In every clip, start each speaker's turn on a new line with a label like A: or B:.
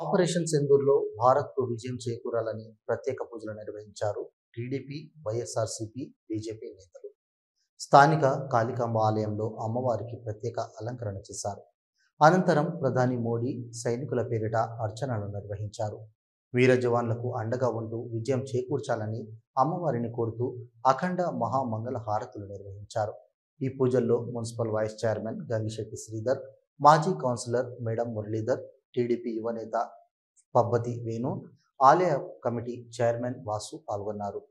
A: Operation సింధూర్లో భారత్కు విజయం చేకూరాలని ప్రత్యేక పూజలు నిర్వహించారు టీడీపీ, వైఎస్ఆర్సీపీ, బీజేపీ నేతలు. స్థానిక కాళికాంబ ఆలయంలో అమ్మవారికి ప్రత్యేక అలంకరణ చేశారు. అనంతరం ప్రధాని మోడీ సైనికుల పేరిట అర్చనలు నిర్వహించారు. వీర జవాన్లకు అండగా ఉంటూ విజయం చేకూర్చాలని అమ్మవారిని కోరుతూ అఖండ మహామంగళ హారతులు నిర్వహించారు. ఈ పూజల్లో municipal vice chairman Gangishetti Sridhar, మాజీ కౌన్సిలర్ మేడం మురళీధర్, టీడీపీ యువనేత పబ్బతి వేణు, ఆలయ కమిటీ చైర్మన్ వాసు పాల్గొన్నారు.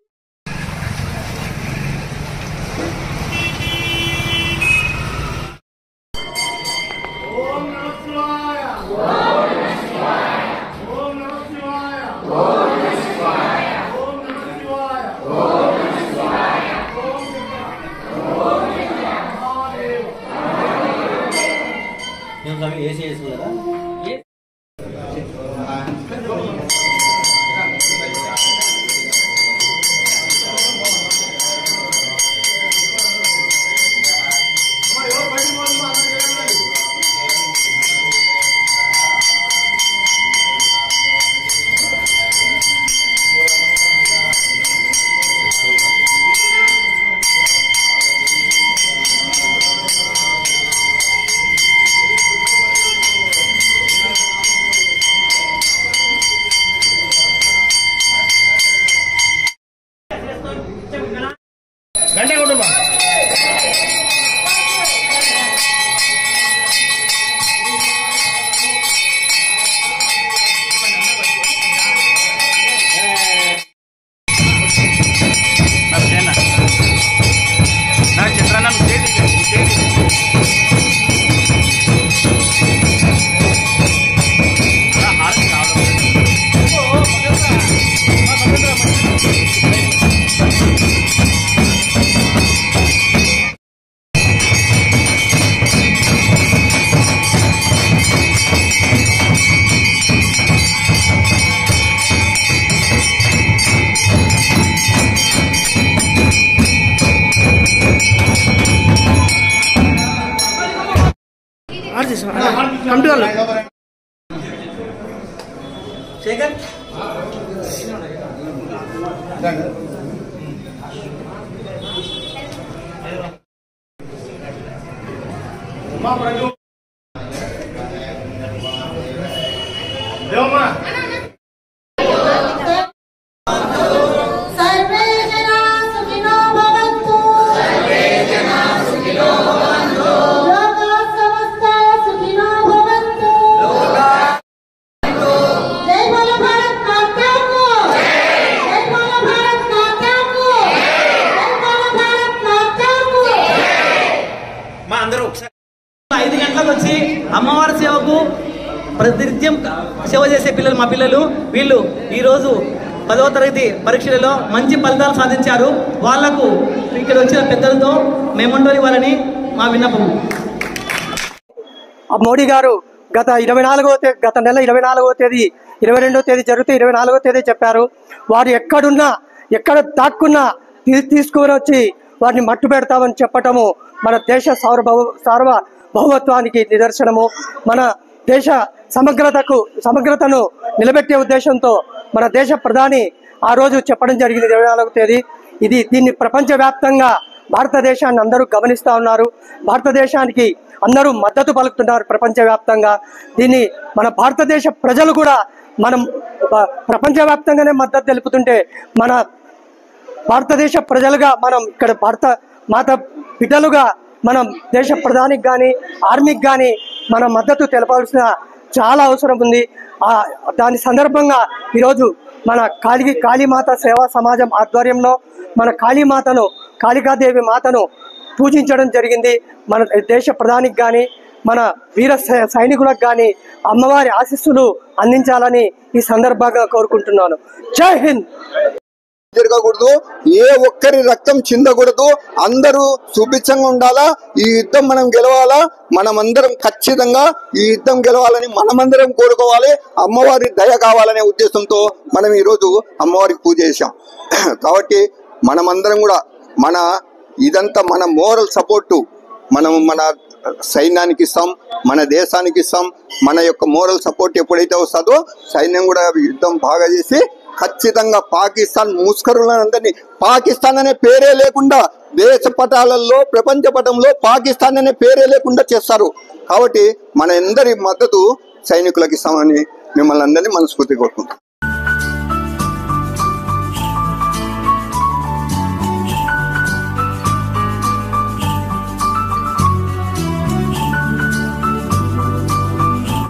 B: Come to Allah. Second.
C: అమ్మవారి సేవకు ప్రతినిత్యం సేవ చేసే పిల్లలు మా పిల్లలు వీళ్ళు ఈరోజు 10వ తరగతి పరీక్షలలో మంచి ఫలితాలు సాధించారు. వాళ్లకు ఇక్కడ వచ్చిన పెద్దలతో మేమంటోని వాళ్ళని మా విన్నపం.
B: మోడీ గారు గత నెల 24వ తేదీ 22వ తేదీ జరిగితే 24వ తేదీ చెప్పారు. వారు ఎక్కడున్నా ఎక్కడ దాక్కున్నా తీసుకుని వచ్చి వారిని మట్టు పెడతామని చెప్పటము మన దేశ సార్వభౌమత్వానికి నిదర్శనము. మన దేశ సమగ్రతను నిలబెట్టే ఉద్దేశంతో మన దేశ ప్రధాని ఆ రోజు చెప్పడం జరిగింది 24వ తేదీ. దీన్ని ప్రపంచవ్యాప్తంగా భారతదేశాన్ని అందరూ గమనిస్తూ ఉన్నారు. భారతదేశానికి అందరూ మద్దతు పలుకుతున్నారు ప్రపంచవ్యాప్తంగా. దీన్ని మన భారతదేశ ప్రజలు కూడా మనం ప్రపంచవ్యాప్తంగానే మద్దతు తెలుపుతుంటే మన భారతదేశ ప్రజలుగా మనం ఇక్కడ భారత మాత బిడ్డలుగా మనం దేశ ప్రధానికి కానీ ఆర్మీకి కానీ మన మద్దతు తెలపాల్సిన చాలా అవసరం ఉంది. దాని సందర్భంగా ఈరోజు మన కాళీమాత సేవా సమాజం ఆధ్వర్యంలో మన కాళికాదేవి మాతను పూజించడం జరిగింది. మన దేశ ప్రధానికి కానీ మన వీర సైనికులకు కానీ అమ్మవారి ఆశీస్సులు అందించాలని ఈ సందర్భంగా కోరుకుంటున్నాను. జై హింద్.
D: జరగకూడదు, ఏ ఒక్కరి రక్తం చిందకూడదు, అందరూ సుభిక్షంగా ఉండాలా. ఈ యుద్ధం మనం గెలవాలా, మనమందరం ఖచ్చితంగా ఈ యుద్ధం గెలవాలని మనమందరం కోరుకోవాలి. అమ్మవారి దయ కావాలనే ఉద్దేశంతో మనం ఈరోజు అమ్మవారికి పూజ చేశాం. కాబట్టి మనమందరం కూడా ఇదంతా మన మోరల్ సపోర్టు, మనం మన సైన్యానికి ఇస్తాం, మన దేశానికి ఇస్తాం. మన యొక్క మోరల్ సపోర్ట్ ఎప్పుడైతే వస్తుందో సైన్యం కూడా యుద్ధం బాగా చేసి ఖచ్చితంగా పాకిస్తాన్ ముస్కరులందరినీ, పాకిస్తాన్ అనే పేరే లేకుండా దేశ పటాలలో ప్రపంచ పటంలో పాకిస్తాన్ అనే పేరే లేకుండా చేస్తారు. కాబట్టి మన అందరి మద్దతు సైనికులకు ఇస్తామని మిమ్మల్ని అందరినీ మనస్ఫూర్తి కోరుకుంటాం.